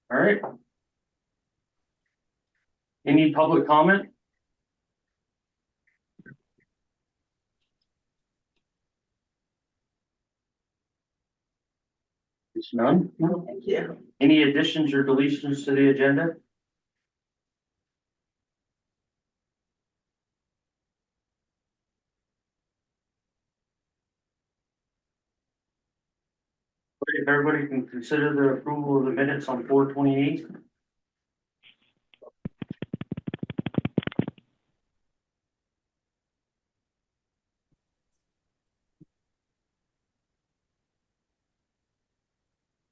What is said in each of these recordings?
All right. Any public comment? It's none. Thank you. Any additions or deletions to the agenda? If everybody can consider the approval of the minutes on 4/28.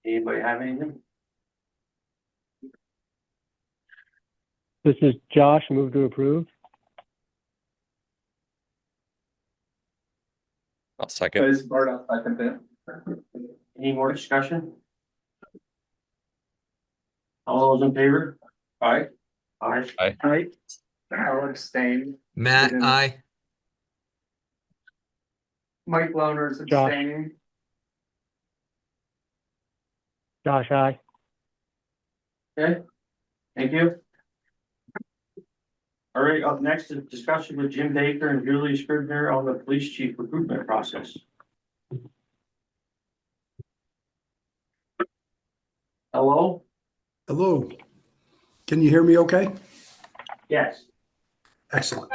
Anybody have anything? This is Josh, move to approve. I'll second. Bart, I'll second that. Any more discussion? All those in favor? Aye. Aye. Aye. I'll abstain. Matt, Didn't- aye. Mike Lohner's Josh. abstaining. Josh, aye. Okay, thank you. All right, up next is discussion with Jim Baker and Julie Scribner on the police chief recruitment process. Hello? Hello. Can you hear me okay? Yes. Excellent.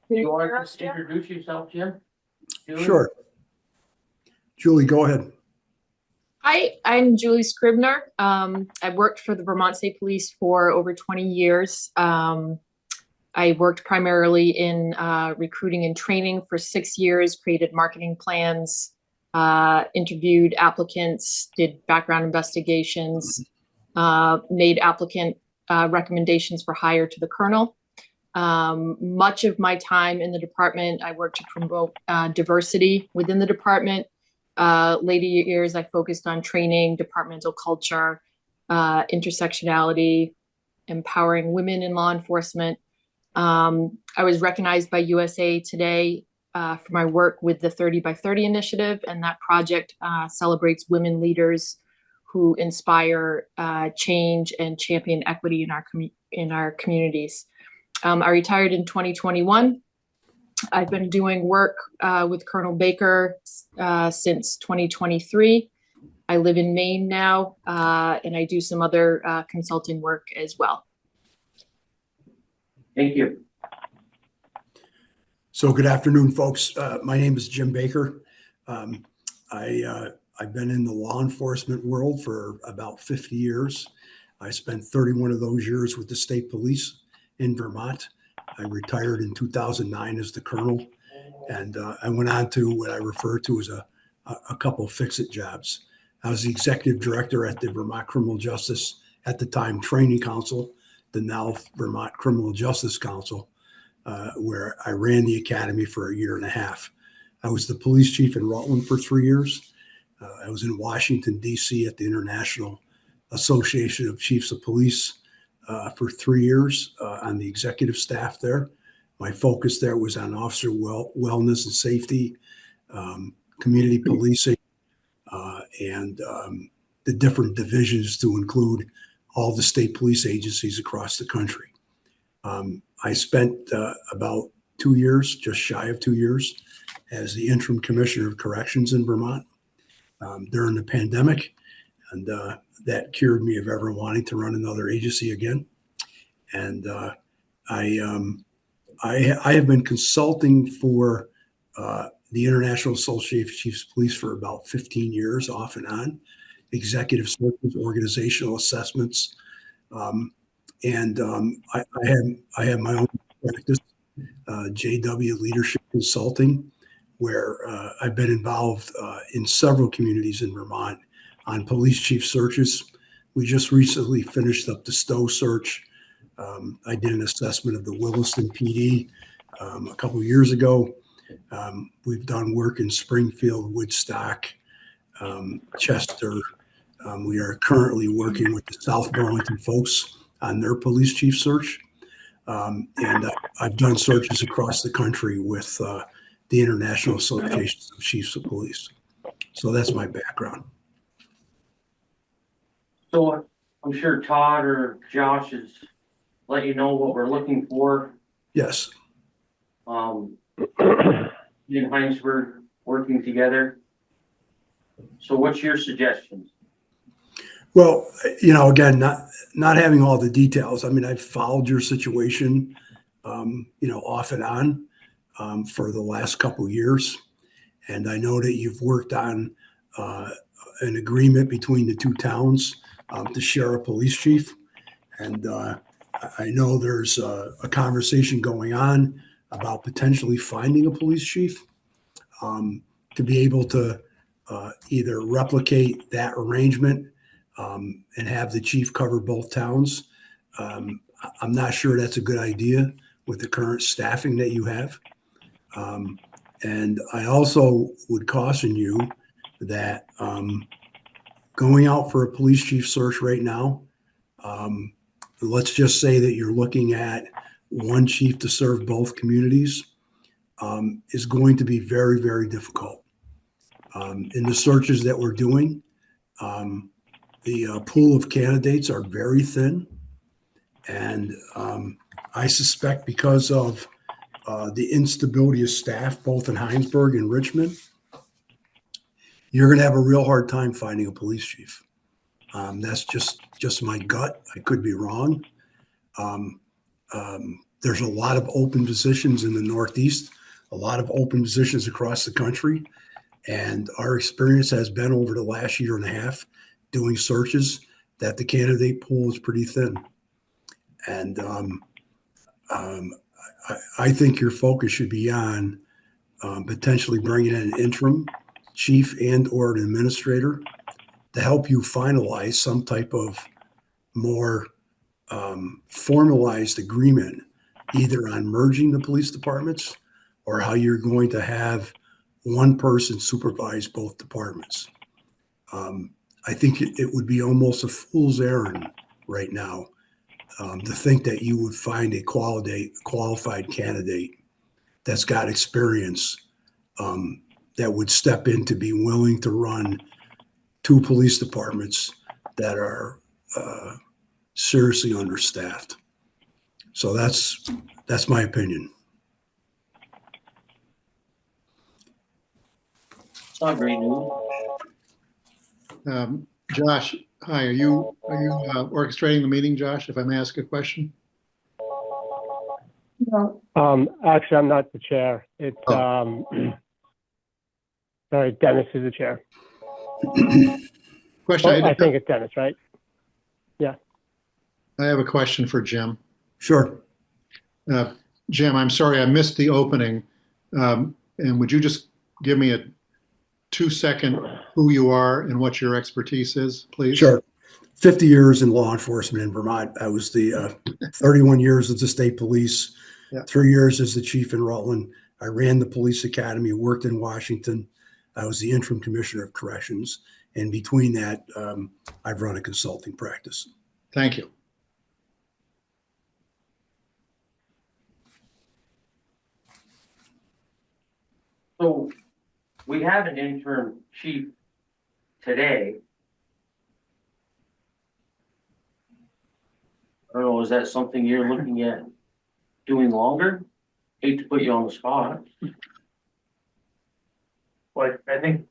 You want to just introduce yourself, Jim? Julie? Sure. Julie, go ahead. Hi, I'm Julie Scribner. I've worked for the Vermont State Police for over 20 years. I worked primarily in recruiting and training for 6 years, created marketing plans, interviewed applicants, did background investigations, made applicant recommendations for hire to the colonel. Much of my time in the department, I worked to promote diversity within the department. Later years, I focused on training, departmental culture, intersectionality, empowering women in law enforcement. I was recognized by USA Today for my work with the 30 by 30 initiative, and that project celebrates women leaders who inspire change and champion equity in our communities. I retired in 2021. I've been doing work with Colonel Baker since 2023. I live in Maine now, and I do some other consulting work as well. Thank you. So good afternoon, folks. My name is Jim Baker. I've been in the law enforcement world for about 50 years. I spent 31 of those years with the state police in Vermont. I retired in 2009 as the colonel, and I went on to what I refer to as a couple fix-it jobs. I was the executive director at the Vermont Criminal Justice, at the time, Training Council, the now Vermont Criminal Justice Council, where I ran the academy for a year and a half. I was the police chief in Rutland for 3 years. I was in Washington, D.C. at the International Association of Chiefs of Police for 3 years on the executive staff there. My focus there was on officer wellness and safety, community policing, and the different divisions to include all the state police agencies across the country. I spent about 2 years, just shy of 2 years, as the interim commissioner of corrections in Vermont during the pandemic. And that cured me of ever wanting to run another agency again. And I have been consulting for the International Association of Chiefs of Police for about 15 years, off and on, executive searches, organizational assessments. I have my own practice, JW Leadership Consulting, where I've been involved in several communities in Vermont on police chief searches. We just recently finished up the Stowe search. I did an assessment of the Williston PD a couple of years ago. We've done work in Springfield, Woodstock, Chester. We are currently working with the South Burlington folks on their police chief search. And I've done searches across the country with the International Association of Chiefs of Police. So that's my background. So I'm sure Todd or Josh has let you know what we're looking for. Yes. In Hinesburg working together. So what's your suggestions? Well, you know, again, not having all the details. I mean, I've followed your situation, you know, off and on for the last couple of years, and I know that you've worked on an agreement between the two towns to share a police chief, and I know there's a conversation going on about potentially finding a police chief to be able to either replicate that arrangement and have the chief cover both towns. I'm not sure that's a good idea with the current staffing that you have. And I also would caution you that going out for a police chief search right now, let's just say that you're looking at one chief to serve both communities, is going to be very, very difficult. In the searches that we're doing, the pool of candidates are very thin. And I suspect because of the instability of staff, both in Hinesburg and Richmond, you're going to have a real hard time finding a police chief. That's just my gut. I could be wrong. There's a lot of open positions in the Northeast, a lot of open positions across the country. And our experience has been over the last year and a half doing searches that the candidate pool is pretty thin. And I think your focus should be on potentially bringing in an interim chief and or an administrator to help you finalize some type of more formalized agreement, either on merging the police departments or how you're going to have one person supervise both departments. I think it would be almost a fool's errand right now to think that you would find a qualified candidate that's got experience that would step in to be willing to run two police departments that are seriously understaffed. So that's my opinion. It's not great news. Josh, hi, are you orchestrating the meeting, Josh, if I may ask a question? Actually, I'm not the chair. It's, sorry, Dennis is the chair. Question. I think it's Dennis, right? I have a question for Jim. Sure. Jim, I'm sorry, I missed the opening. And would you just give me a 2-second who you are and what your expertise is, please? Sure. 50 years in law enforcement in Vermont. I was the 31 years as the state police, 3 years as the chief in Rutland. I ran the police academy, worked in Washington. I was the interim commissioner of corrections. And between that, I've run a consulting practice. Thank you. So we have an interim chief today. I don't know, is that something you're looking at doing longer? Hate to put you on the spot. Well, I think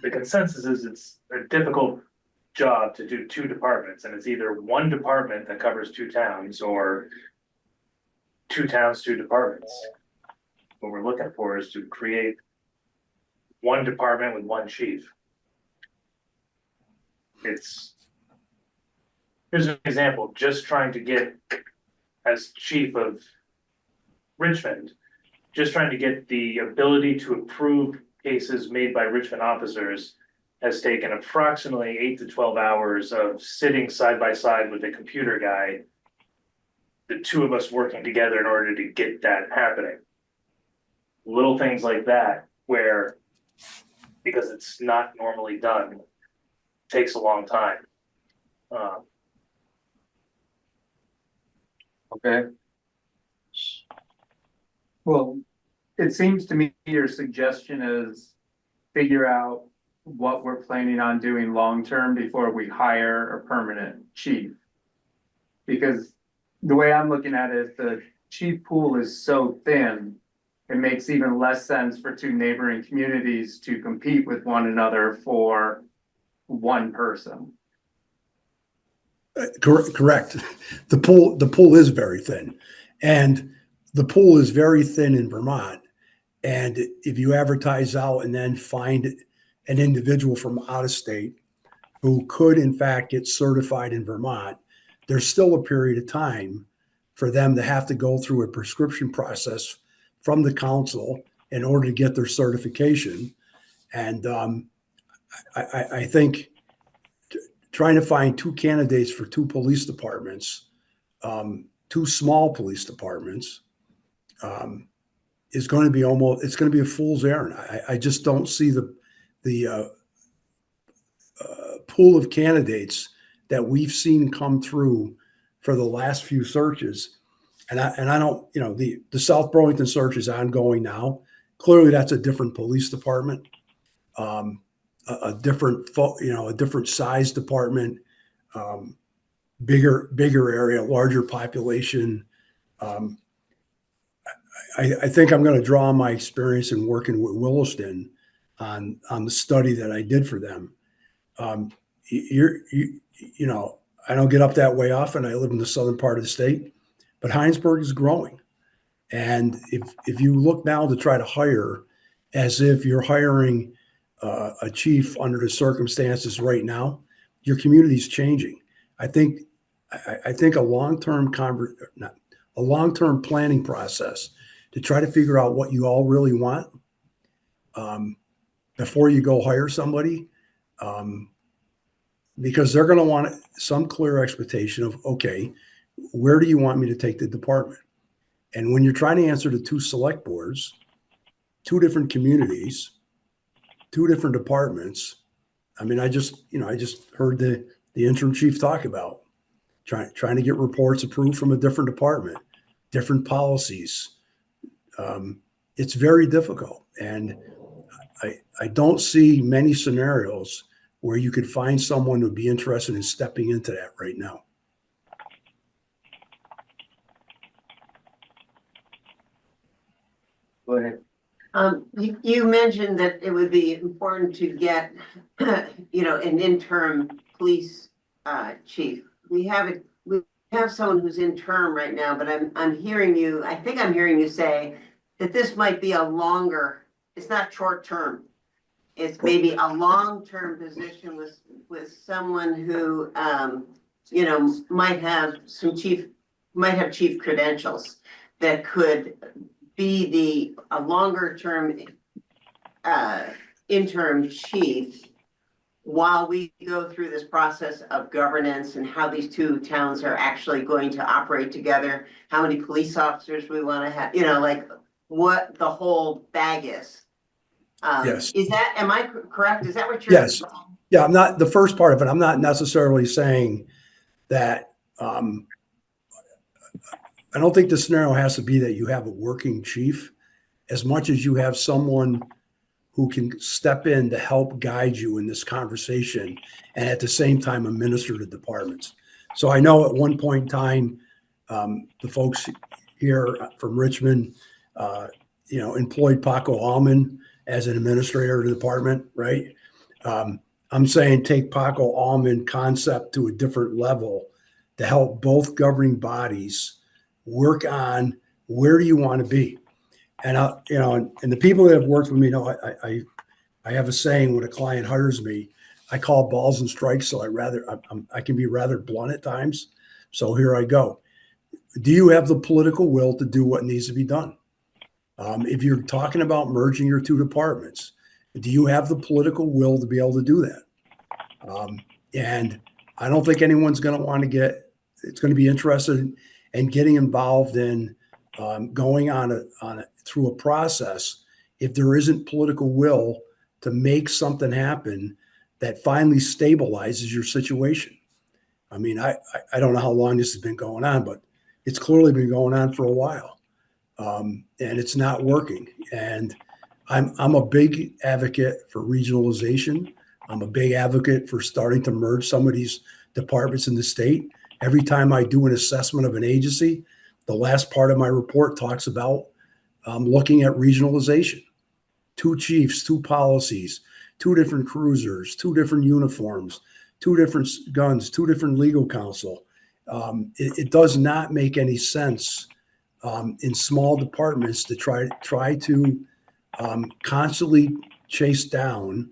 the consensus is it's a difficult job to do two departments, and it's either one department that covers two towns or two towns, two departments. What we're looking for is to create one department with one chief. Here's an example, just trying to get, as chief of Richmond, just trying to get the ability to approve cases made by Richmond officers has taken approximately 8 to 12 hours of sitting side by side with a computer guy, the two of us working together in order to get that happening. Little things like that, where, because it's not normally done, takes a long time. Okay. Well, it seems to me your suggestion is figure out what we're planning on doing long-term before we hire a permanent chief. Because the way I'm looking at it, the chief pool is so thin, it makes even less sense for two neighboring communities to compete with one another for one person. Correct. The pool is very thin, and the pool is very thin in Vermont. And if you advertise out and then find an individual from out of state who could in fact get certified in Vermont, there's still a period of time for them to have to go through a prescription process from the council in order to get their certification. And I think trying to find two candidates for two police departments, two small police departments, is going to be it's going to be a fool's errand. I just don't see the pool of candidates that we've seen come through for the last few searches. And I don't, the South Burlington search is ongoing now. Clearly that's a different police department, a different size department, bigger area, larger population. I think I'm going to draw on my experience in working with Williston on the study that I did for them. I don't get up that way often. I live in the southern part of the state, but Hinesburg is growing. And if you look now to try to hire as if you're hiring a chief under the circumstances right now, your community is changing. I think a long-term planning process to try to figure out what you all really want before you go hire somebody, because they're going to want some clear expectation of, okay, where do you want me to take the department? And when you're trying to answer to two select boards, two different communities, two different departments, I mean, I just heard the interim chief talk about trying to get reports approved from a different department, different policies. It's very difficult. And I don't see many scenarios where you could find someone who would be interested in stepping into that right now. Go ahead. You mentioned that it would be important to get, an interim police chief. We have someone who's interim right now, but I'm hearing you. I think I'm hearing you say that this might be a longer. It's not short term. It's maybe a long-term position with someone who, might have chief credentials that could be a longer-term interim chief while we go through this process of governance and how these two towns are actually going to operate together, how many police officers we want to have, like what the whole bag is. Yes. Am I correct? Is that what you're? Yes. Yeah, I'm not the first part of it. I'm not necessarily saying that. I don't think the scenario has to be that you have a working chief as much as you have someone who can step in to help guide you in this conversation and at the same time administer the departments. So I know at one point in time, the folks here from Richmond, employed Paco Allman as an administrator of the department, right? I'm saying take Paco Allman concept to a different level to help both governing bodies work on where do you want to be. And and the people that have worked with me know I have a saying when a client hires me, I call balls and strikes. So I can be rather blunt at times. So here I go. Do you have the political will to do what needs to be done? If you're talking about merging your two departments, do you have the political will to be able to do that? And I don't think anyone's going to want to it's going to be interested in getting involved in going through a process if there isn't political will to make something happen that finally stabilizes your situation. I mean, I don't know how long this has been going on, but it's clearly been going on for a while. And it's not working. And I'm a big advocate for regionalization. I'm a big advocate for starting to merge some of these departments in the state. Every time I do an assessment of an agency, the last part of my report talks about looking at regionalization. 2 chiefs, 2 policies, 2 different cruisers, 2 different uniforms, 2 different guns, 2 different legal counsel. It does not make any sense in small departments to try to constantly chase down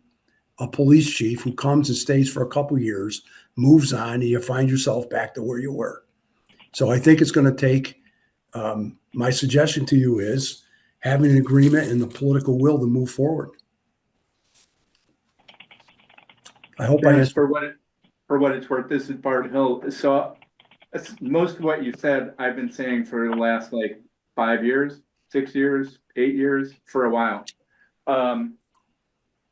a police chief who comes and stays for a couple years, moves on, and you find yourself back to where you were. So I think it's going to take, my suggestion to you is having an agreement and the political will to move forward. I hope I answered. For what it's worth, this is Bart Hill. So most of what you said, I've been saying for the last like 5 years, 6 years, 8 years, for a while.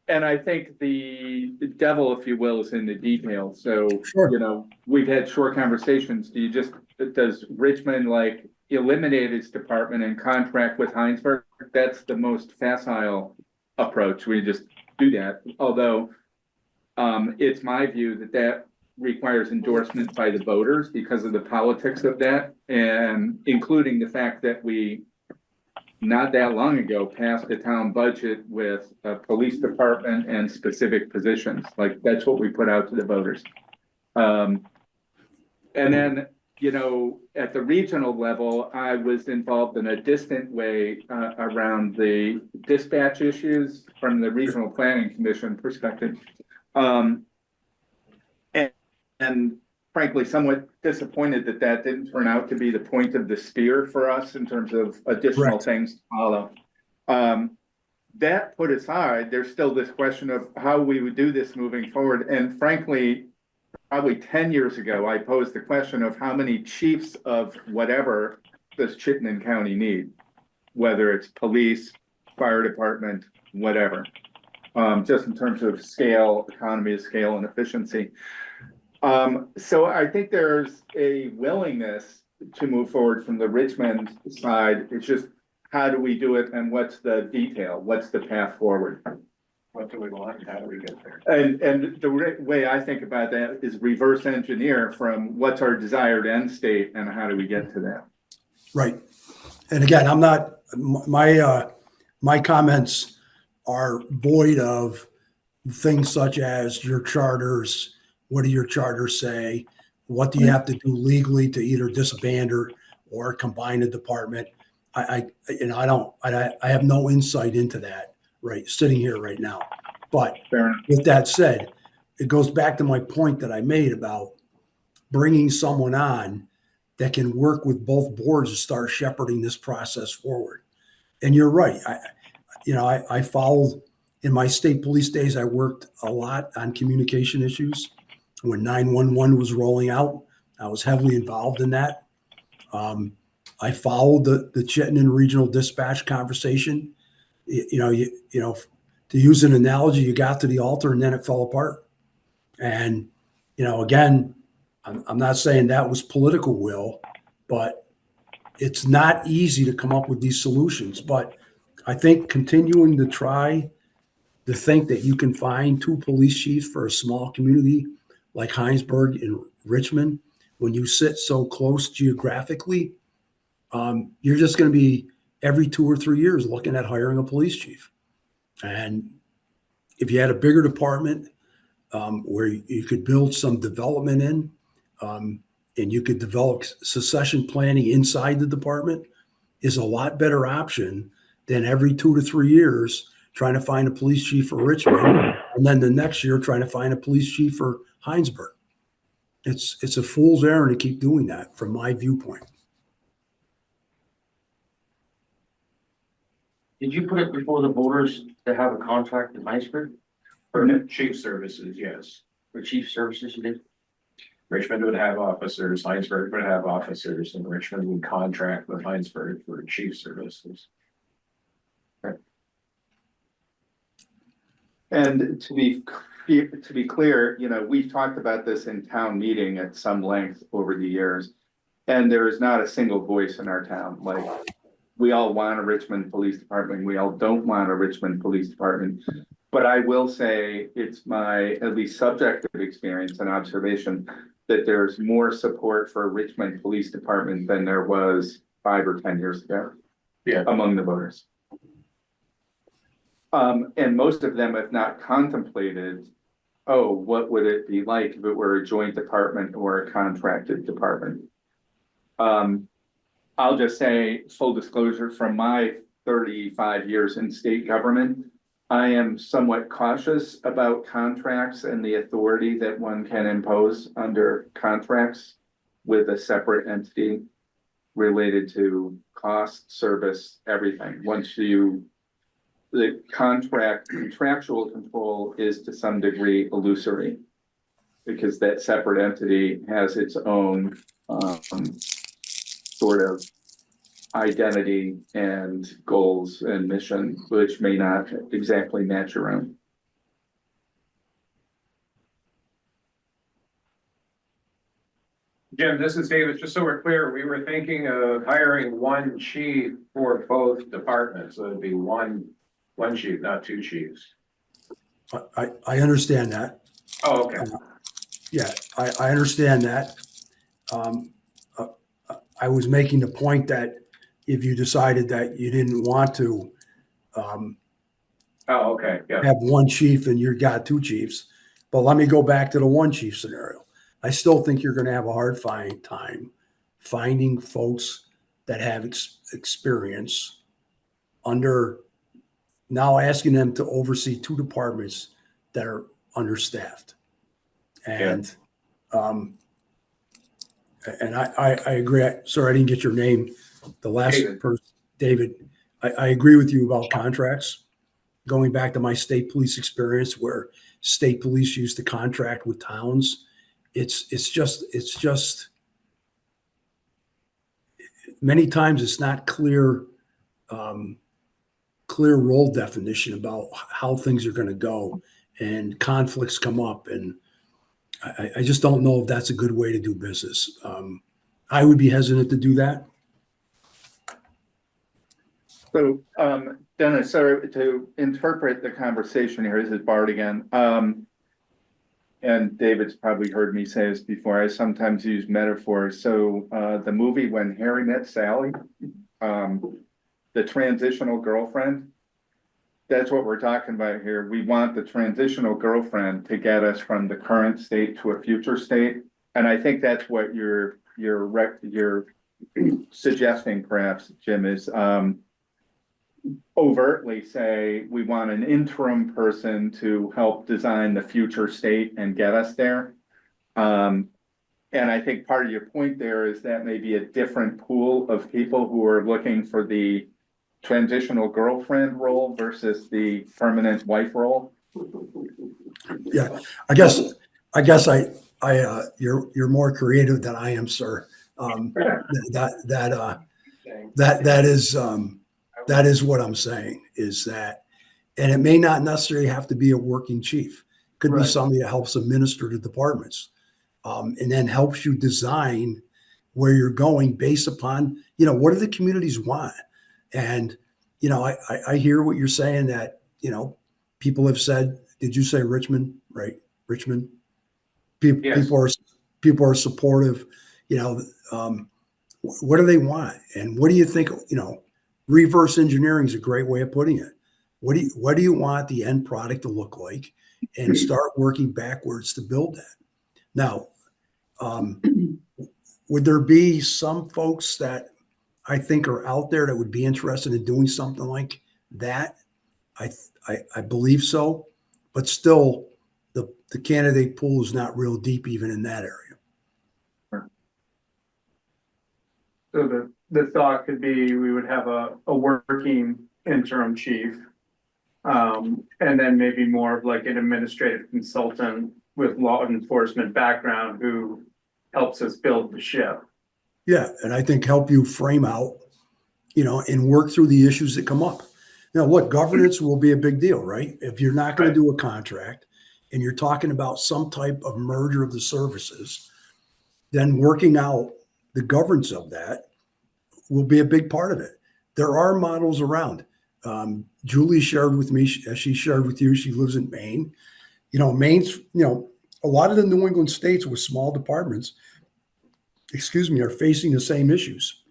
And I think the devil, if you will, is in the details. So, Sure. you know, we've had short conversations. Does Richmond like eliminate its department and contract with Hinesburg? That's the most facile approach. We just do that. Although it's my view that requires endorsement by the voters because of the politics of that, and including the fact that we not that long ago passed a town budget with a police department and specific positions. Like that's what we put out to the voters. And then, you know, at the regional level, I was involved in a distant way around the dispatch issues from the Regional Planning Commission perspective. And frankly, somewhat disappointed that didn't turn out to be the point of the spear for us in terms of additional things to follow. That put aside, there's still this question of how we would do this moving forward. And frankly, probably 10 years ago, I posed the question of how many chiefs of whatever does Chittenden County need, whether it's police, fire department, whatever, just in terms of scale, economy of scale and efficiency. So I think there's a willingness to move forward from the Richmond side. It's just, how do we do it and what's the detail? What's the path forward? What do we want? How do we get there? And the way I think about that is reverse engineer from what's our desired end state and how do we get to that? Right. And again, I'm not, my comments are void of things such as your charters. What do your charters say? What do you have to do legally to either disband or combine a department? I have no insight into that, right, sitting here right now. But with that said, it goes back to my point that I made about bringing someone on that can work with both boards to start shepherding this process forward. And you're right. I followed in my state police days. I worked a lot on communication issues. When 911 was rolling out, I was heavily involved in that. I followed the Chittenden Regional Dispatch conversation. To use an analogy, you got to the altar and then it fell apart. And, again, I'm not saying that was political will, but it's not easy to come up with these solutions. But I think continuing to try to think that you can find 2 police chiefs for a small community like Hinesburg and Richmond, when you sit so close geographically, you're just going to be every 2 or 3 years looking at hiring a police chief. And if you had a bigger department where you could build some development in, and you could develop succession planning inside the department, is a lot better option than every 2 to 3 years trying to find a police chief for Richmond, and then the next year trying to find a police chief for Hinesburg. It's a fool's errand to keep doing that from my viewpoint. Did you put it before the voters to have a contract with Hinesburg For chief services, yes. for chief services you did? Richmond would have officers, Hinesburg would have officers, and Richmond would contract with Hinesburg for chief services. And to be clear, we've talked about this in town meeting at some length over the years, and there is not a single voice in our town. Like we all want a Richmond Police Department. We all don't want a Richmond Police Department. But I will say it's my at least subjective experience and observation that there's more support for a Richmond Police Department than there was 5 or 10 years ago. Yeah. Among the voters. And most of them have not contemplated, oh, what would it be like if it were a joint department or a contracted department? I'll just say, full disclosure, from my 35 years in state government, I am somewhat cautious about contracts and the authority that one can impose under contracts with a separate entity related to cost, service, everything. The contractual control is to some degree illusory because that separate entity has its own sort of identity and goals and mission, which may not exactly match your own. Jim, this is David. Just so we're clear, we were thinking of hiring one chief for both departments. So it'd be one chief, not 2 chiefs. I understand that. Oh, okay. Yeah, I understand that. I was making the point that if you decided that you didn't want to Oh, okay. Yeah. have one chief and you got 2 chiefs, but let me go back to the 1 chief scenario. I still think you're going to have a hard time finding folks that have experience under now asking them to oversee 2 departments that are understaffed. And, and I agree. Sorry, I didn't get your name. The last David. person, David, I agree with you about contracts. Going back to my state police experience where state police used to contract with towns, it's just many times it's not clear role definition about how things are going to go, and conflicts come up, and I just don't know if that's a good way to do business. I would be hesitant to do that. So, Dennis, sorry to interpret the conversation here. This is Bart again. And David's probably heard me say this before. I sometimes use metaphors. So the movie When Harry Met Sally, the transitional girlfriend, that's what we're talking about here. We want the transitional girlfriend to get us from the current state to a future state. And I think that's what you're suggesting, perhaps, Jim, is overtly say we want an interim person to help design the future state and get us there. And I think part of your point there is that may be a different pool of people who are looking for the transitional girlfriend role versus the permanent wife role. Yeah, I guess you're more creative than I am, sir. That is what I'm saying, is that, and it may not necessarily have to be a working chief. It could be somebody that helps administer the departments, and then helps you design where you're going based upon, what do the communities want? And, I hear what you're saying, that, people have said, did you say Richmond? Right. Richmond. Yes. People are supportive, what do they want? And what do you think, reverse engineering is a great way of putting it. What do you want the end product to look like, and start working backwards to build that? Now, would there be some folks that I think are out there that would be interested in doing something like that? I believe so, but still the candidate pool is not real deep even in that area. So the thought could be we would have a working interim chief. And then maybe more of like an administrative consultant with law enforcement background who helps us build the ship. Yeah, and I think help you frame out, and work through the issues that come up. Now, look, governance will be a big deal, right? If you're not going to do a contract and you're talking about some type of merger of the services, then working out the governance of that will be a big part of it. there are models around. Julie shared with me, as she shared with you, she lives in Maine. Maine's, a lot of the New England states with small departments, are facing the same issues.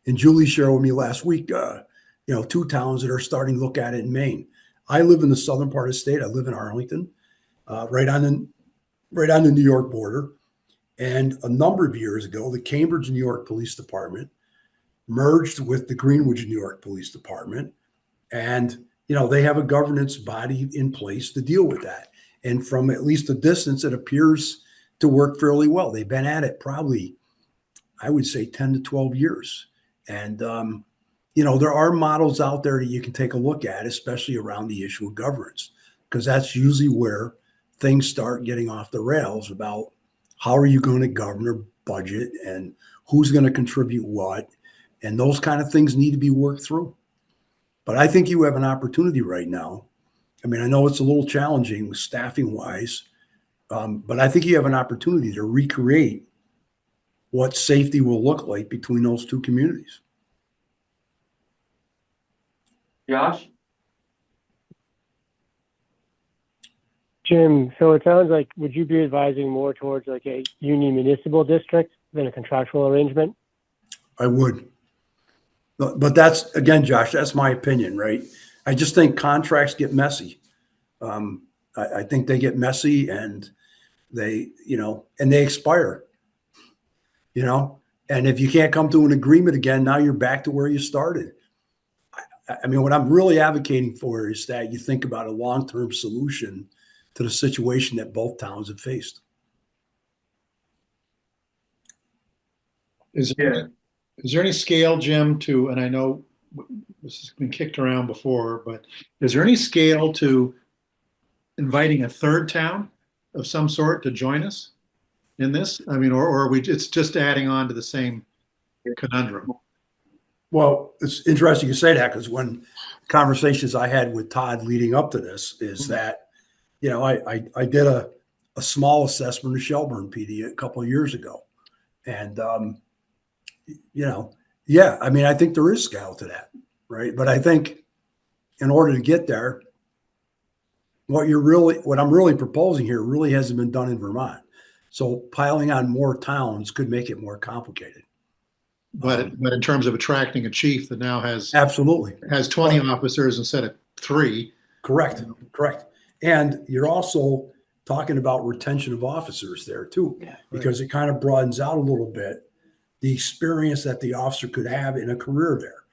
And Julie shared with me last week, two towns that are starting to look at it in Maine. I live in the southern part of the state. I live in Arlington, right on the New York border. And a number of years ago, the Cambridge, New York Police Department merged with the Greenwich, New York Police Department. And, they have a governance body in place to deal with that. And from at least a distance, it appears to work fairly well. They've been at it probably, I would say, 10 to 12 years. And, there are models out there that you can take a look at, especially around the issue of governance, because that's usually where things start getting off the rails about how are you going to govern a budget and who's going to contribute what. And those kind of things need to be worked through. But I think you have an opportunity right now. I mean, I know it's a little challenging staffing wise, but I think you have an opportunity to recreate what safety will look like between those two communities. Josh? Jim, so it sounds like, would you be advising more towards like a union municipal district than a contractual arrangement? I would. But that's, again, Josh, that's my opinion, right? I just think contracts get messy. I think they get messy and they expire, and if you can't come to an agreement again, now you're back to where you started. I mean, what I'm really advocating for is that you think about a long-term solution to the situation that both towns have faced. Is there any scale, Jim, to, and I know this has been kicked around before, but is there any scale to inviting a third town of some sort to join us in this? I mean, or are we, it's just adding on to the same conundrum? Well, it's interesting you say that, because when conversations I had with Todd leading up to this is that, I did a small assessment of Shelburne PD a couple of years ago. And, yeah, I mean, I think there is scale to that, right? But I think in order to get there, what I'm really proposing here really hasn't been done in Vermont. So piling on more towns could make it more complicated. But in terms of attracting a chief that now has Absolutely has 20 officers instead of 3. Correct. And you're also talking about retention of officers there too, because it kind of broadens out a little bit the experience that the officer could have in a career there.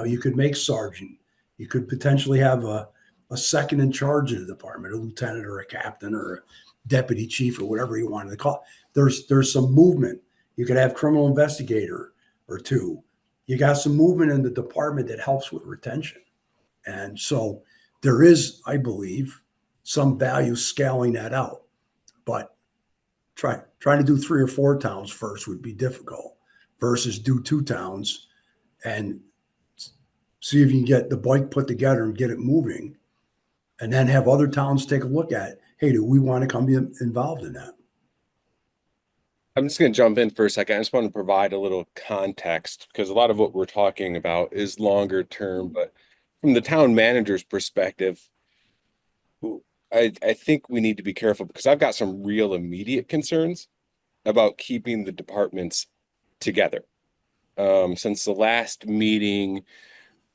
You could make sergeant, you could potentially have a second in charge of the department, a lieutenant or a captain or a deputy chief or whatever you wanted to call it. There's some movement. You could have criminal investigator or 2. You got some movement in the department that helps with retention. And so there is, I believe, some value scaling that out. But trying to do 3 or 4 towns first would be difficult versus do 2 towns and see if you can get the bike put together and get it moving, and then have other towns take a look at it. Hey, do we want to come be involved in that? I'm just going to jump in for a second. I just want to provide a little context because a lot of what we're talking about is longer term, but from the town manager's perspective, I think we need to be careful because I've got some real immediate concerns about keeping the departments together. Since the last meeting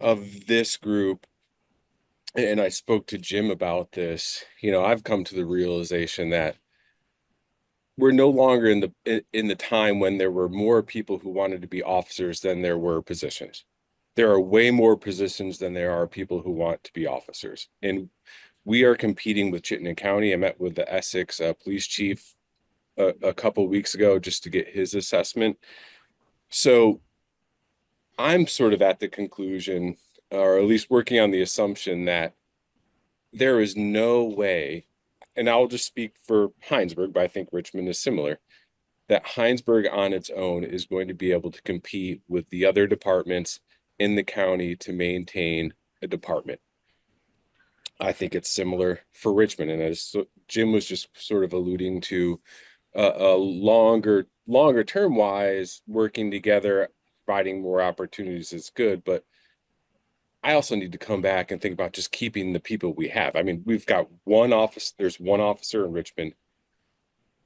of this group, and I spoke to Jim about this, I've come to the realization that we're no longer in the time when there were more people who wanted to be officers than there were positions. There are way more positions than there are people who want to be officers. And we are competing with Chittenden County. I met with the Essex police chief a couple weeks ago just to get his assessment. So I'm sort of at the conclusion, or at least working on the assumption, that there is no way, and I'll just speak for Hinesburg, but I think Richmond is similar, that Hinesburg on its own is going to be able to compete with the other departments in the county to maintain a department. I think it's similar for Richmond. And as Jim was just sort of alluding to, a longer term wise, working together, providing more opportunities is good, but I also need to come back and think about just keeping the people we have. I mean, we've got one office, there's one officer in Richmond.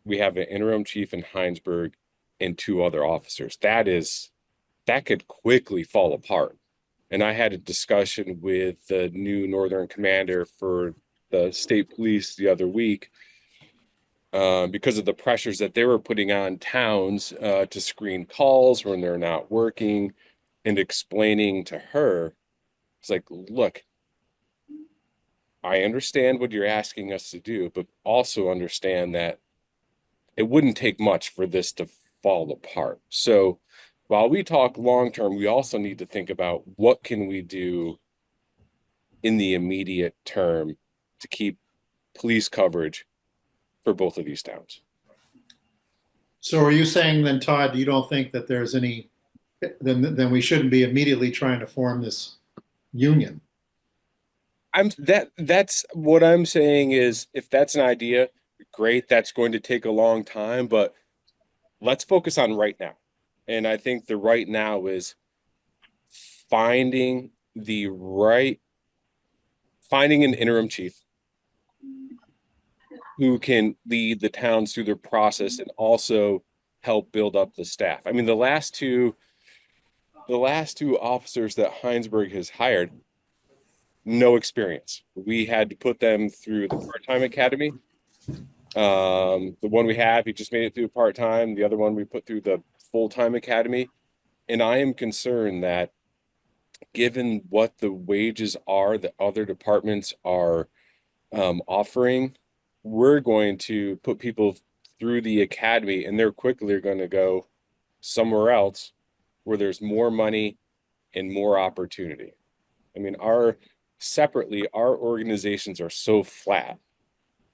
We have an interim chief in Hinesburg and 2 other officers. That could quickly fall apart. And I had a discussion with the new Northern commander for the state police the other week because of the pressures that they were putting on towns to screen calls when they're not working, and explaining to her, it's like, look, I understand what you're asking us to do, but also understand that it wouldn't take much for this to fall apart. So while we talk long term, we also need to think about what can we do in the immediate term to keep police coverage for both of these towns. So are you saying then, Todd, you don't think that there's any, then we shouldn't be immediately trying to form this union? That's what I'm saying is, if that's an idea, great, that's going to take a long time, but let's focus on right now. And I think the right now is finding an interim chief who can lead the towns through their process and also help build up the staff. I mean, the last two officers that Hinesburg has hired, no experience. We had to put them through the part-time academy. The one we have, he just made it through part-time. The other one we put through the full-time academy. And I am concerned that given what the wages are that other departments are offering, we're going to put people through the academy and they're quickly going to go somewhere else where there's more money and more opportunity. I mean, our organizations are so flat.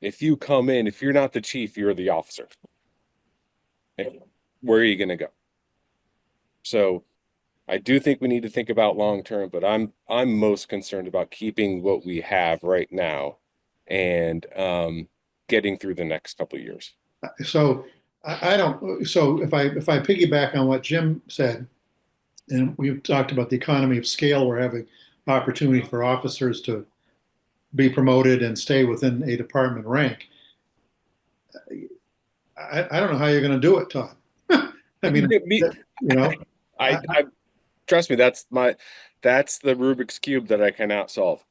If you come in, if you're not the chief, you're the officer. And where are you going to go? So I do think we need to think about long term, but I'm most concerned about keeping what we have right now and getting through the next couple of years. So so if I piggyback on what Jim said, and we've talked about the economy of scale, we're having opportunity for officers to be promoted and stay within a department rank. I don't know how you're going to do it, Todd. I mean, I trust me, that's the Rubik's Cube that I cannot solve.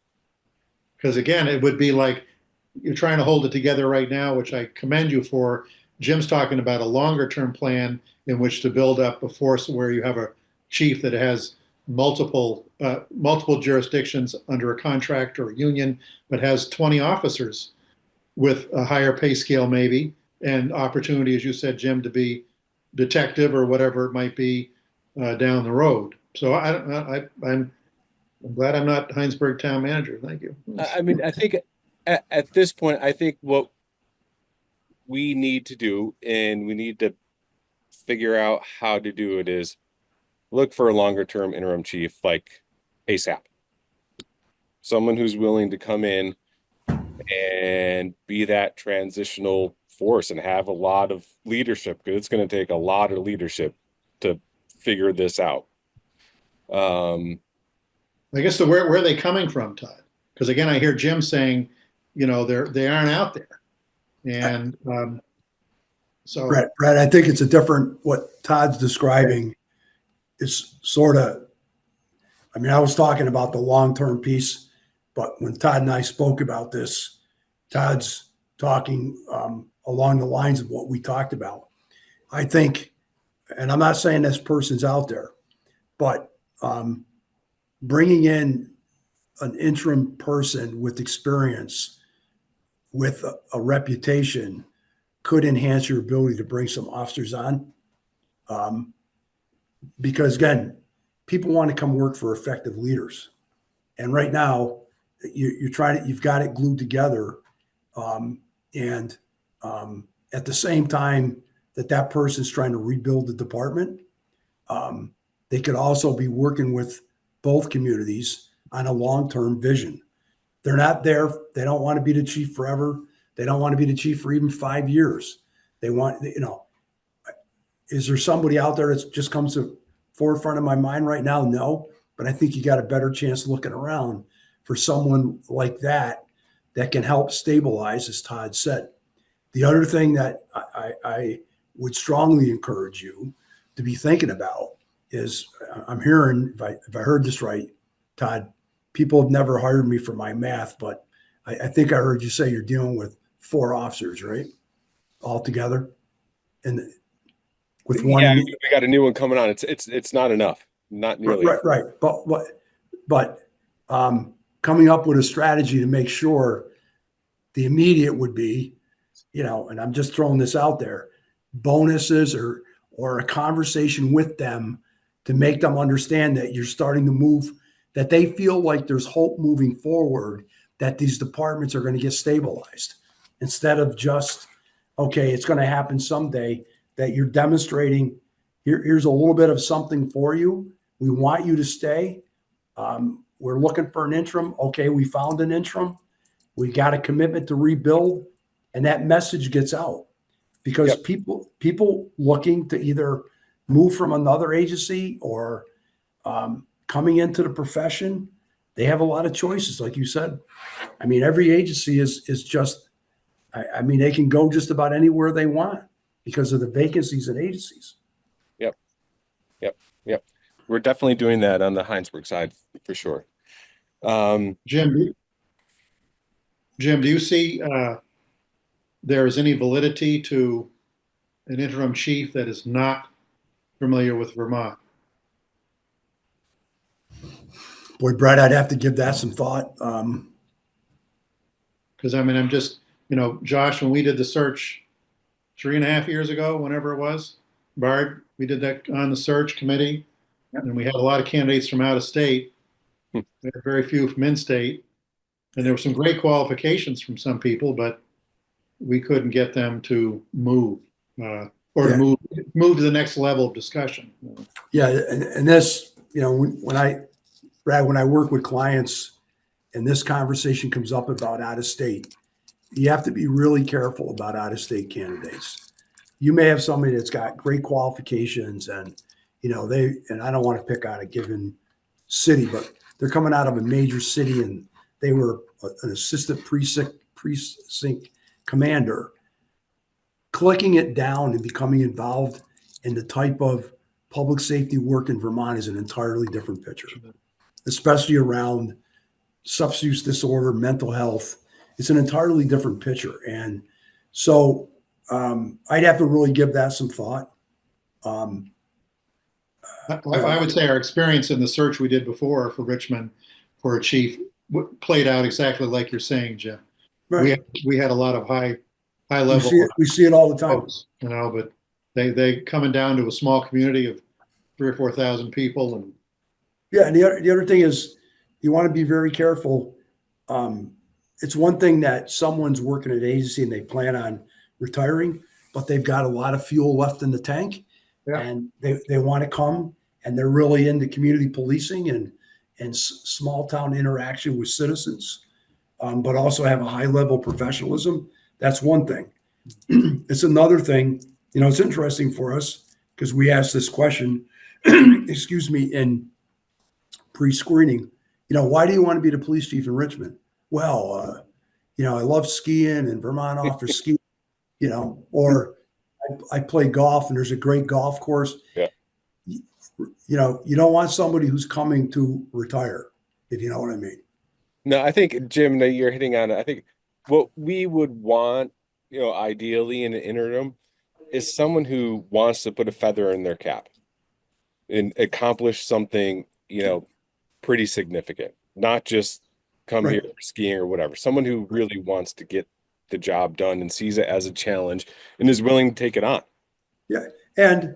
Because again, it would be like you're trying to hold it together right now, which I commend you for. Jim's talking about a longer term plan in which to build up a force where you have a chief that has multiple jurisdictions under a contract or a union, but has 20 officers with a higher pay scale maybe, and opportunity, as you said, Jim, to be detective or whatever it might be down the road. So I'm glad I'm not Hinesburg town manager. Thank you. I mean, I think at this point, I think what we need to do, and we need to figure out how to do it, is look for a longer term interim chief, like ASAP. Someone who's willing to come in and be that transitional force and have a lot of leadership, because it's going to take a lot of leadership to figure this out. I guess where are they coming from, Todd? Because again, I hear Jim saying, they aren't out there. And so Brett, I think it's a different, what Todd's describing is sort of, I mean, I was talking about the long-term piece, but when Todd and I spoke about this, Todd's talking along the lines of what we talked about. I think, and I'm not saying this person's out there, but bringing in an interim person with experience, with a reputation, could enhance your ability to bring some officers on. Because again, people want to come work for effective leaders. And right now you've got it glued together. And at the same time that person's trying to rebuild the department, they could also be working with both communities on a long-term vision. They're not there. They don't want to be the chief forever. They don't want to be the chief for even 5 years. They want, is there somebody out there that just comes to forefront of my mind right now? No, but I think you got a better chance looking around for someone like that that can help stabilize, as Todd said. The other thing that I would strongly encourage you to be thinking about is, I'm hearing, if I heard this right, Todd, people have never hired me for my math, but I think I heard you say you're dealing with 4 officers, right? All together, and with one. Yeah, we got a new one coming on. It's not enough, not nearly. Right. But coming up with a strategy to make sure the immediate would be, and I'm just throwing this out there, bonuses or a conversation with them to make them understand that you're starting to move, that they feel like there's hope moving forward, that these departments are going to get stabilized, instead of just, okay, it's going to happen someday, that you're demonstrating, here's a little bit of something for you. We want you to stay. We're looking for an interim. Okay, we found an interim. We got a commitment to rebuild, and that message gets out, because Yep. people looking to either move from another agency or coming into the profession, they have a lot of choices, like you said. I mean, every agency is just, I mean, they can go just about anywhere they want because of the vacancies in agencies. Yep. We're definitely doing that on the Hinesburg side for sure. Jim, do you see there is any validity to an interim chief that is not familiar with Vermont? Boy, Brett, I'd have to give that some thought. Because I mean, I'm just, Josh, when we did the search 3.5 years ago, whenever it was, Bard, we did that on the search committee, and we had a lot of candidates from out of state. We had very few from in-state, and there were some great qualifications from some people, but we couldn't get them to move to move to the next level of discussion. Yeah, and this, when I work with clients and this conversation comes up about out of state, you have to be really careful about out of state candidates. You may have somebody that's got great qualifications, and and I don't want to pick on a given city, but they're coming out of a major city and they were an assistant precinct commander. Clicking it down and becoming involved in the type of public safety work in Vermont is an entirely different picture, especially around substance use disorder, mental health. It's an entirely different picture. And so I'd have to really give that some thought. I would say our experience in the search we did before for Richmond for a chief played out exactly like you're saying, Jim. Right. We had a lot of high level. We see it all the time. Folks, but they coming down to a small community of 3,000 or 4,000 people, and and the other thing is, you want to be very careful. It's one thing that someone's working at an agency and they plan on retiring, but they've got a lot of fuel left in the tank, and they want to come, and they're really into community policing and small town interaction with citizens, but also have a high level of professionalism. That's one thing. It's another thing, it's interesting for us because we asked this question, excuse me, in pre-screening, why do you want to be the police chief in Richmond? Well, I love skiing and Vermont offers ski, or I play golf and there's a great golf course. Yeah. You don't want somebody who's coming to retire, if you know what I mean. No, I think, Jim, that you're hitting on it. I think what we would want, ideally in an interim is someone who wants to put a feather in their cap and accomplish something, pretty significant, not just come here for skiing or whatever. Someone who really wants to get the job done and sees it as a challenge and is willing to take it on. Yeah. And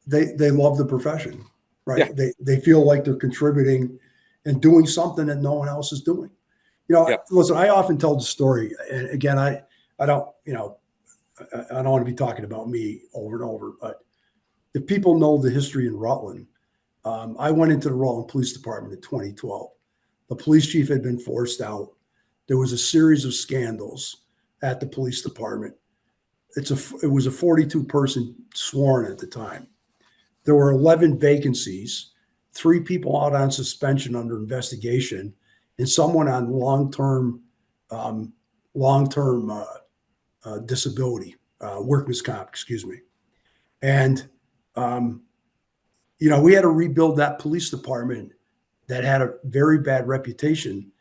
they love the profession, right? Yeah. They feel like they're contributing and doing something that no one else is doing. Listen, I often tell the story, and again, I don't want to be talking about me over and over, but if people know the history in Rutland, I went into the Rutland Police Department in 2012. The police chief had been forced out. There was a series of scandals at the police department. It was a 42-person sworn at the time. there were 11 vacancies, 3 people out on suspension under investigation, and someone on long-term disability, workman's comp, excuse me. And, we had to rebuild that police department that had a very bad reputation.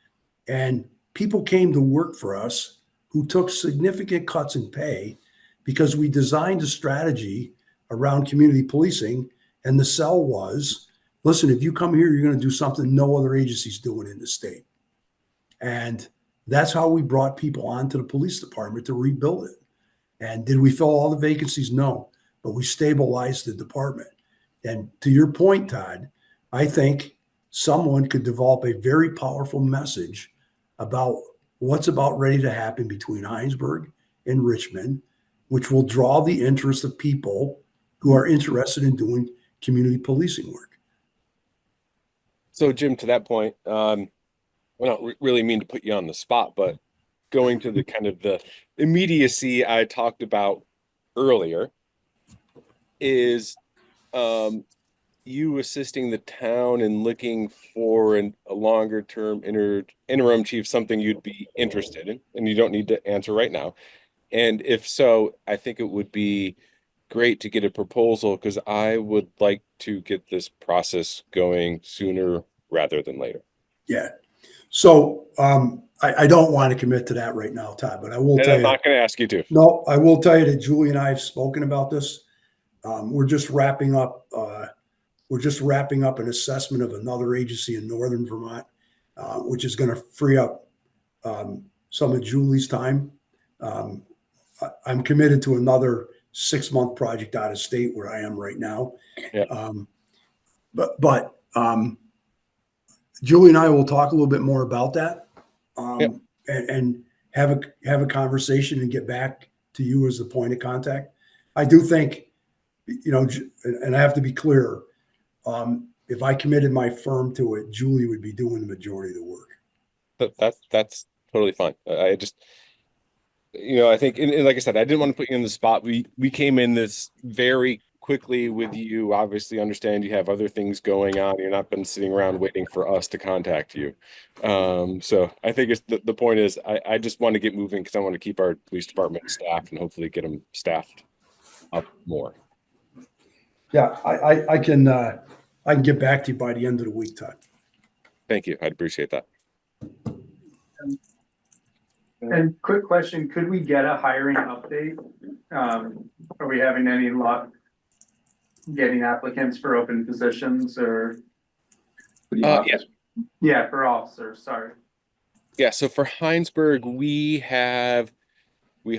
And people came to work for us who took significant cuts in pay because we designed a strategy around community policing. And the sell was, listen, if you come here, you're going to do something no other agency's doing in the state. And that's how we brought people onto the police department to rebuild it. And did we fill all the vacancies? No, but we stabilized the department. And to your point, Todd, I think someone could develop a very powerful message about what's about ready to happen between Hinesburg and Richmond, which will draw the interest of people who are interested in doing community policing work. So Jim, to that point, I don't really mean to put you on the spot, but going to the kind of the immediacy I talked about earlier is you assisting the town in looking for a longer term interim chief, something you'd be interested in, and you don't need to answer right now. And if so, I think it would be great to get a proposal because I would like to get this process going sooner rather than later. Yeah. So I don't want to commit to that right now, Todd, but I will tell you. I'm not going to ask you to. No, I will tell you that Julie and I have spoken about this. We're just wrapping up. We're just wrapping up an assessment of another agency in Northern Vermont, which is going to free up some of Julie's time. I'm committed to another 6-month project out of state where I am right now. Yeah. But Julie and I will talk a little bit more about that and have a conversation and get back to you as the point of contact. I do think, and I have to be clear, if I committed my firm to it, Julie would be doing the majority of the work. That's totally fine. I just, I think, and like I said, I didn't want to put you in the spot. We came in this very quickly with you. Obviously, understand you have other things going on. You're not been sitting around waiting for us to contact you. So I think it's the point is I just want to get moving because I want to keep our police department staffed and hopefully get them staffed up more. Yeah, I can get back to you by the end of the week, Todd. Thank you. I'd appreciate that. And quick question, could we get a hiring update? Are we having any luck getting applicants for open positions or? Yeah, for officers, sorry. Yeah, so for Hinesburg, we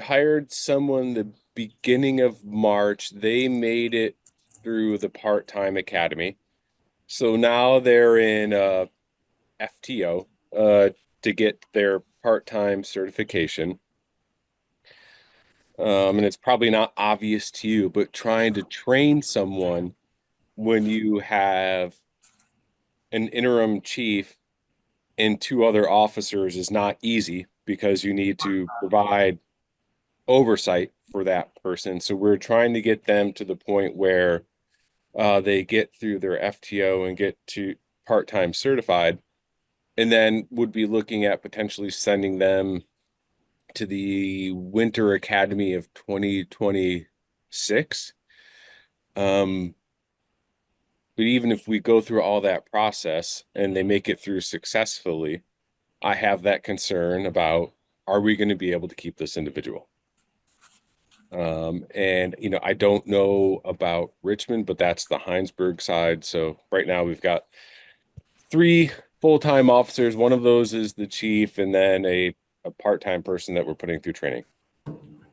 hired someone the beginning of March. They made it through the part-time academy. So now they're in FTO to get their part-time certification. And it's probably not obvious to you, but trying to train someone when you have an interim chief and 2 other officers is not easy because you need to provide oversight for that person. So we're trying to get them to the point where they get through their FTO and get to part-time certified, and then would be looking at potentially sending them to the Winter Academy of 2026. But even if we go through all that process and they make it through successfully, I have that concern about, are we going to be able to keep this individual? And, I don't know about Richmond, but that's the Hinesburg side. So right now we've got 3 full-time officers. One of those is the chief, and then a part-time person that we're putting through training.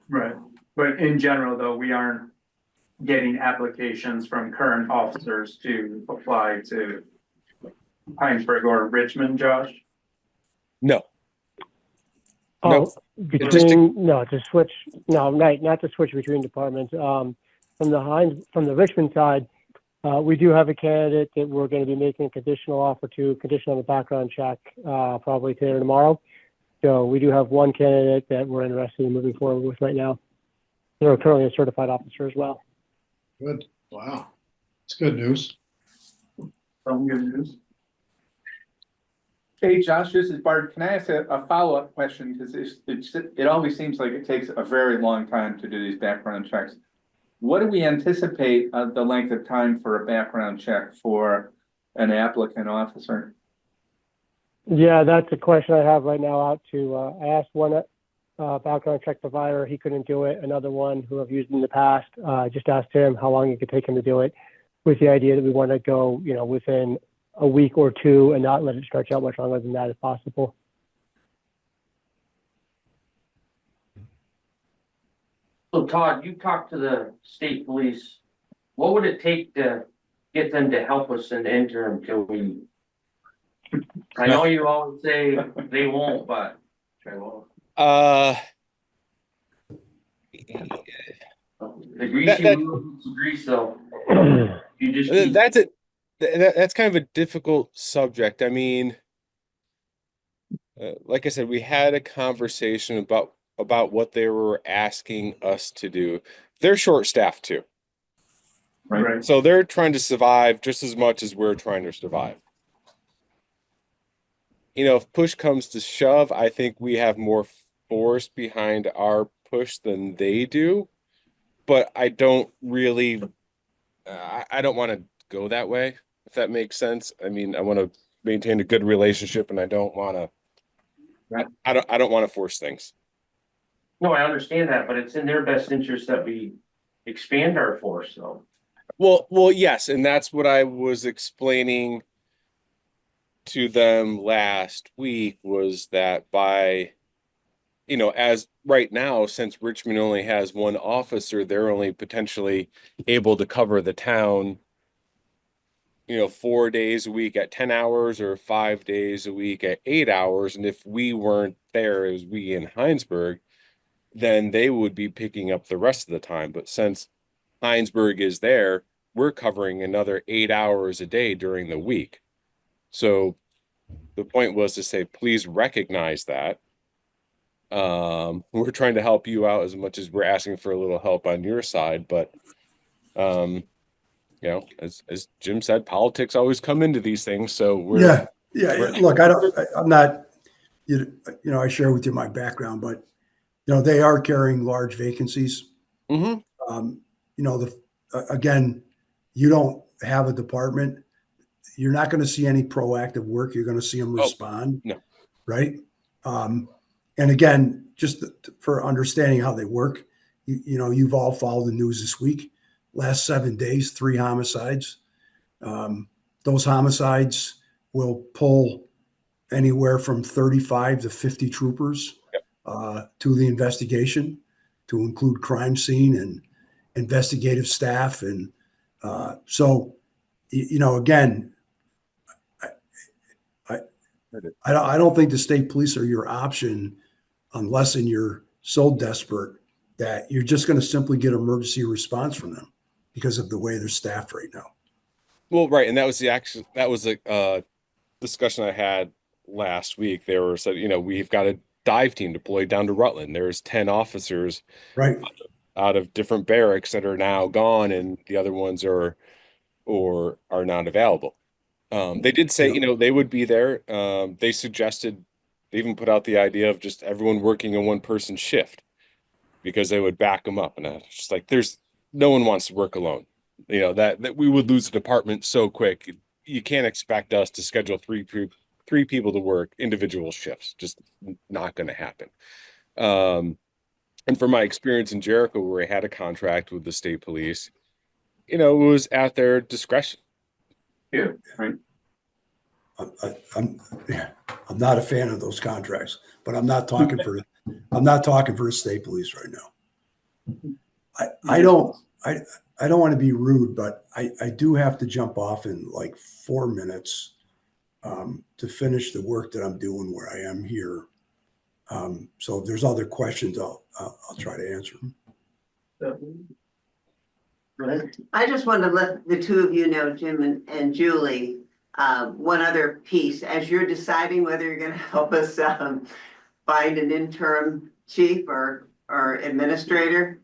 Right. But in general, though, we aren't getting applications from current officers to apply to Hinesburg or Richmond, Josh? No. Oh, not to switch between departments. From the Richmond side, we do have a candidate that we're going to be making a conditional offer to, conditional on the background check, probably today or tomorrow. So we do have one candidate that we're interested in moving forward with right now. They're currently a certified officer as well. Good. Wow. It's good news. Some good news. Hey, Josh, this is Bart. Can I ask a follow-up question? Because it always seems like it takes a very long time to do these background checks. What do we anticipate the length of time for a background check for an applicant officer? Yeah, that's a question I have right now out to, I asked one background check provider, he couldn't do it. Another one who I've used in the past, just asked him how long it could take him to do it, with the idea that we want to go, within a week or two and not let it stretch out much longer than that if possible. So Todd, you talked to the state police. What would it take to get them to help us in the interim till we? I know you always say they won't, but. The greasy wheel is grease, though. You just that's kind of a difficult subject. I mean, like I said, we had a conversation about what they were asking us to do. They're short-staffed too. Right. So they're trying to survive just as much as we're trying to survive. If push comes to shove, I think we have more force behind our push than they do. But I don't really, I don't want to go that way, if that makes sense. I mean, I want to maintain a good relationship, and I don't want to. I don't want to force things. No, I understand that, but it's in their best interest that we expand our force, though. Well, yes, and that's what I was explaining to them last week, was that by, as right now, since Richmond only has one officer, they're only potentially able to cover the town, 4 days a week at 10 hours or 5 days a week at 8 hours. And if we weren't there, as we in Hinesburg, then they would be picking up the rest of the time. But since Hinesburg is there, we're covering another 8 hours a day during the week. So the point was to say, please recognize that. We're trying to help you out as much as we're asking for a little help on your side, but as Jim said, politics always come into these things. So Yeah. Look, I'm not, I share with you my background, but they are carrying large vacancies. Mm-hmm. Again, you don't have a department. You're not going to see any proactive work. You're going to see them respond. No. Right. And again, just for understanding how they work, you've all followed the news this week. Last 7 days, 3 homicides. Those homicides will pull anywhere from 35 to 50 troopers to the investigation, to include crime scene and investigative staff. And so, again, I don't think the state police are your option unless you're so desperate that you're just going to simply get emergency response from them because of the way they're staffed right now. Well, right. And that was a discussion I had last week. They were said, we've got a dive team deployed down to Rutland. There's 10 officers out of different barracks that are now gone, and the other ones are not available. They did say, they would be there. They suggested, they even put out the idea of just everyone working a one-person shift because they would back them up. And I was just like, no one wants to work alone. That we would lose a department so quick. You can't expect us to schedule three people to work individual shifts. Just not going to happen. And from my experience in Jericho, where I had a contract with the state police, it was at their discretion. Yeah, right. I'm not a fan of those contracts, but I'm not talking for the state police right now. I don't want to be rude, but I do have to jump off in like 4 minutes to finish the work that I'm doing where I am here. So if there's other questions, I'll try to answer them. I just want to let the two of you know, Jim and Julie, one other piece. As you're deciding whether you're going to help us find an interim chief or administrator,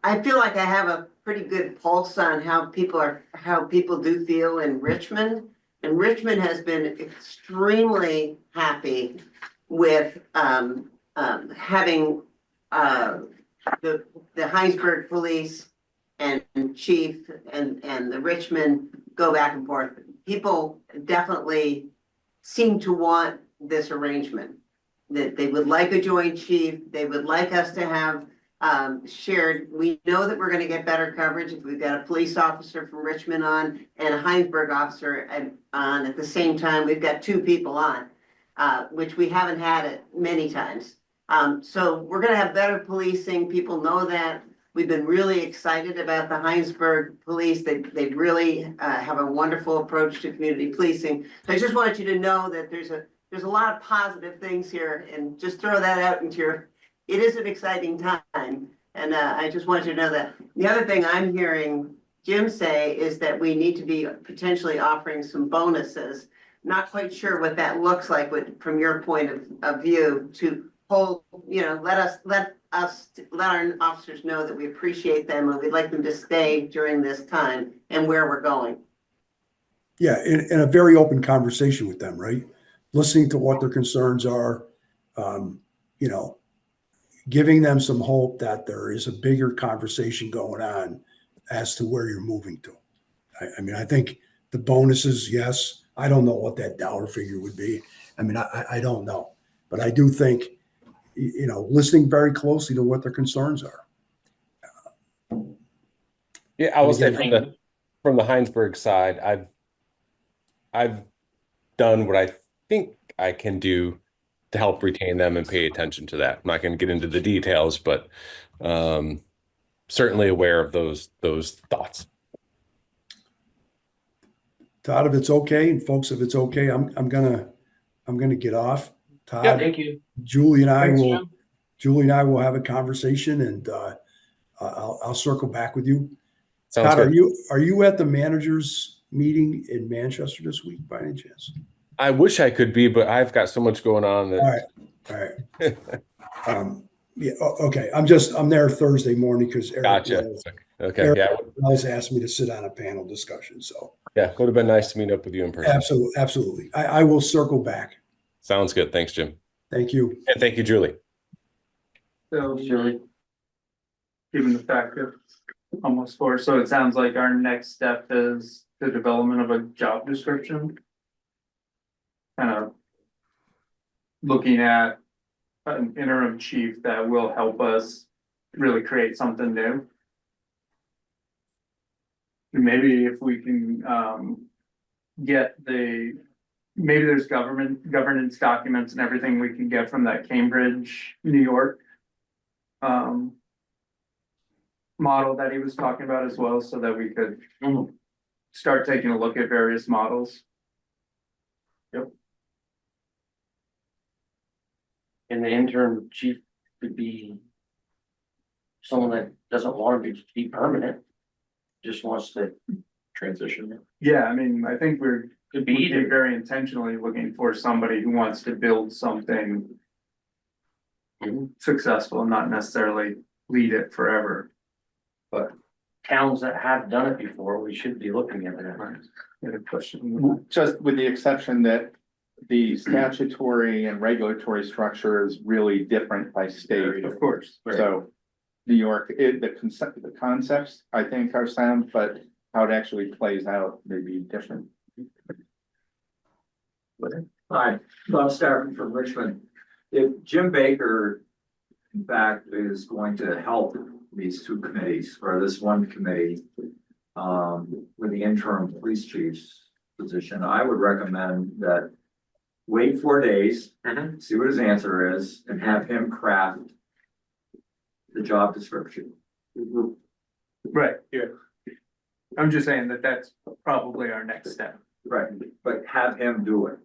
I feel like I have a pretty good pulse on how people do feel in Richmond. And Richmond has been extremely happy with having the Hinesburg police and chief and the Richmond go back and forth. People definitely seem to want this arrangement, that they would like a joint chief. They would like us to have shared. We know that we're going to get better coverage if we've got a police officer from Richmond on and a Hinesburg officer on at the same time. We've got two people on, which we haven't had it many times. So we're going to have better policing. People know that. We've been really excited about the Hinesburg police. They really have a wonderful approach to community policing. So I just want you to know that there's a lot of positive things here, and just throw that out into your. It is an exciting time, and I just want you to know that. The other thing I'm hearing Jim say is that we need to be potentially offering some bonuses. Not quite sure what that looks like from your point of view, to hold, let our officers know that we appreciate them and we'd like them to stay during this time and where we're going. Yeah, in a very open conversation with them, right? Listening to what their concerns are, giving them some hope that there is a bigger conversation going on as to where you're moving to. I mean, I think the bonuses, yes. I don't know what that dollar figure would be. I mean, I don't know. But I do think, listening very closely to what their concerns are. Yeah, I will say from the Hinesburg side, I've done what I think I can do to help retain them and pay attention to that. I'm not going to get into the details, but certainly aware of those thoughts. Todd, if it's okay, and folks, if it's okay, I'm gonna get off. Todd, Yeah, thank you. Julie and I Thanks, will. Jim. Julie and I will have a conversation, and I'll circle back with you. Sounds Todd, good. are you at the managers meeting in Manchester this week by any chance? I wish I could be, but I've got so much going on that. All right. Yeah. Okay. I'm there Thursday morning because Eric Gotcha. Wells, Okay. Eric Yeah. Wells asked me to sit on a panel discussion. So Yeah. Would have been nice to meet up with you in person. absolutely. I will circle back. Sounds good. Thanks, Jim. Thank you. And thank you, Julie. So Julie. given the fact that almost 4, so it sounds like our next step is the development of a job description. Kind of looking at an interim chief that will help us really create something new. Maybe if we can get maybe there's governance documents and everything we can get from that Cambridge, New York model that he was talking about as well, so that we could start taking a look at various models. Yep. And the interim chief could be someone that doesn't want to be permanent, just wants to transition. Yeah, I mean, I think we're Could be either. very intentionally looking for somebody who wants to build something successful, not necessarily lead it forever. But towns that have done it before, we should be looking at that. Good question. Just with the exception that the statutory and regulatory structure is really different by state. Of course. So New York, the concepts I think are sound, but how it actually plays out may be different. Hi, Bob Stafford from Richmond. If Jim Baker, in fact, is going to help these two committees, or this one committee, with the interim police chief's position, I would recommend that wait 4 days, see what his answer is, and have him craft the job description. Right, yeah. I'm just saying that that's probably our next step. Right, but have him do it.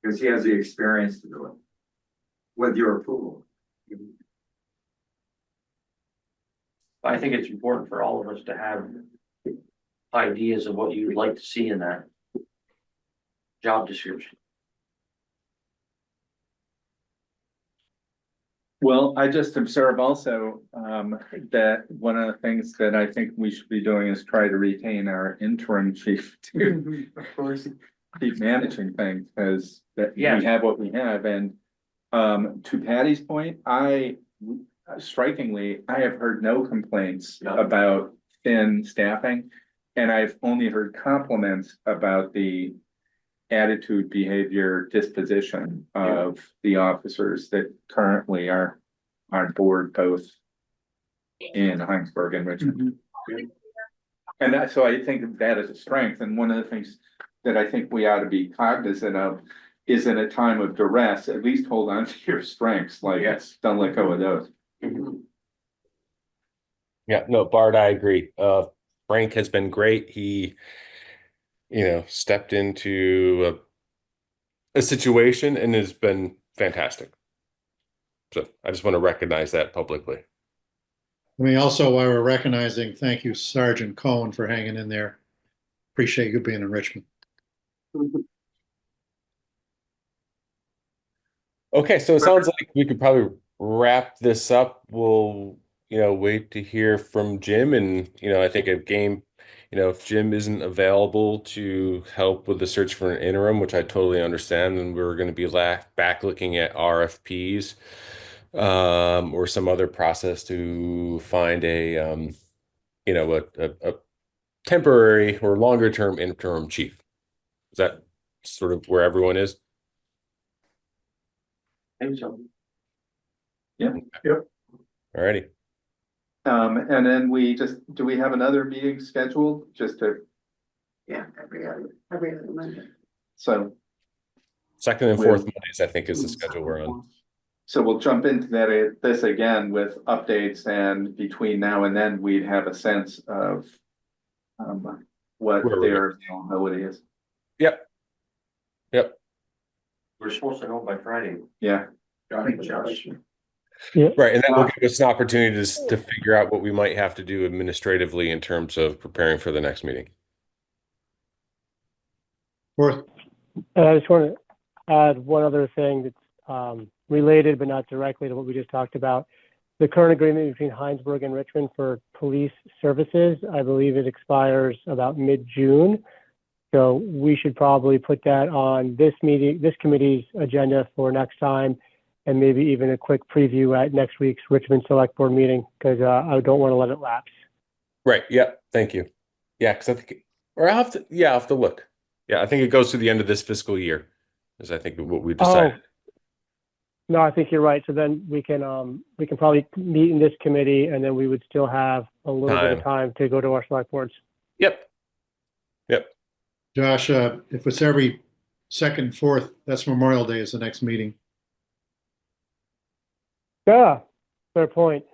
Because he has the experience to do it. With your approval. I think it's important for all of us to have ideas of what you would like to see in that job description. Well, I just observe also, that one of the things that I think we should be doing is try to retain our interim chief to Of course. keep managing things, because that we Yes. have what we have, and to Patty's point, strikingly, I have heard no complaints No. about thin staffing, and I've only heard compliments about the attitude, behavior, disposition of the officers that currently are on board, both in Hinesburg and Richmond. And that, so I think that is a strength, and one of the things that I think we ought to be cognizant of is in a time of duress, at least hold on to your strengths, like, Yes. don't let go of those. Yeah, no, Bart, I agree. Frank has been great. He, stepped into a situation and has been fantastic. So I just want to recognize that publicly. I mean, also while we're recognizing, thank you, Sergeant Cohen, for hanging in there. Appreciate you being in Richmond. Okay, so it sounds like we could probably wrap this up. We'll, wait to hear from Jim, and, I think a game, if Jim isn't available to help with the search for an interim, which I totally understand, and we're going to be back looking at RFPs, or some other process to find a temporary or longer term interim chief. Is that sort of where everyone is? I think so. All righty. And then do we have another meeting scheduled, just to, Yeah, every other Monday. so, Second and fourth Mondays, I think, is the schedule we're on. so we'll jump into this again with updates, and between now and then, we'd have a sense of what Where we're their availability is. Yep. We're supposed to know by Friday. Yeah. Josh. Right, and that will give us an opportunity to figure out what we might have to do administratively in terms of preparing for the next meeting. Fourth, And I just want to add one other thing that's related but not directly to what we just talked about. The current agreement between Hinesburg and Richmond for police services, I believe it expires about mid-June. So we should probably put that on this committee's agenda for next time, and maybe even a quick preview at next week's Richmond Select Board meeting, because I don't want to let it lapse. Right, yeah, thank you. Yeah, because I think, or I'll have to look. Yeah, I think it goes to the end of this fiscal year, is I think what we decided. Oh, no, I think you're right. So then we can probably meet in this committee, and then we would still have a little bit of time to go to our select boards. Yep. Josh, if it's every second, fourth, that's Memorial Day is the next meeting. Yeah, fair point.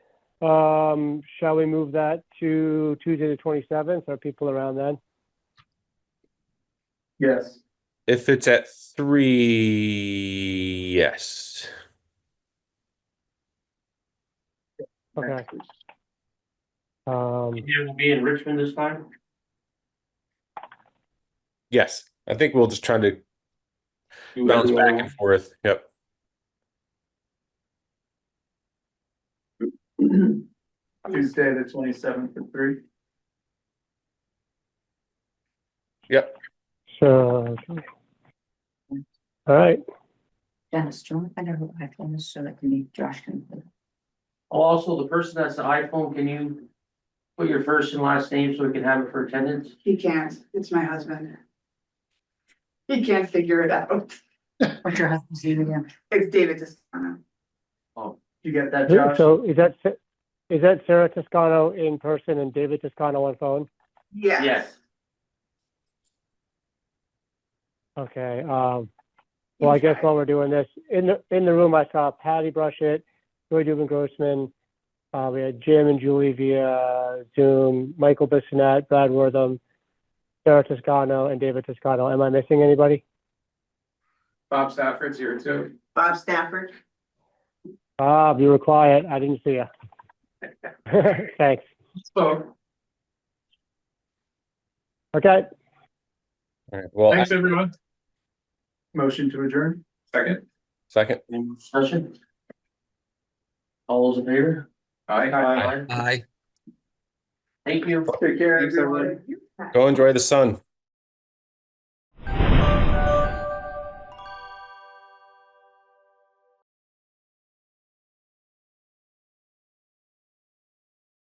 Shall we move that to Tuesday the 27th? Are people around then? Yes. If it's at 3, yes. Okay. You will be in Richmond this time? Yes, I think we'll just try to bounce back and forth. Yep. Tuesday, the 27th at 3. Yep. So, all right. Dennis, do you want to find out who iPhone is so that Josh can? Oh, also, the person that's the iPhone, can you put your first and last name so we can have it for attendance? He can't. It's my husband. He can't figure it out. What's your husband's name again? It's David Toscano. Oh, you get that, Josh? So is that Sarah Toscano in person and David Toscano on phone? Yes. Yes. Okay. Well, I guess while we're doing this, in the room, I saw Patty Brushett, Joy Dubin Grossman. We had Jim and Julie via Zoom, Michael Bissonette, Brad Wortham, Sarah Toscano, and David Toscano. Am I missing anybody? Bob Stafford's here too. Bob Stafford. Bob, you were quiet. I didn't see you. Thanks. So, Okay. All right. Well, thanks, everyone. Motion to adjourn. Second. second. Any discussion? All those in favor? Aye. Thank you. Take care, Thanks, everyone. Go enjoy the sun.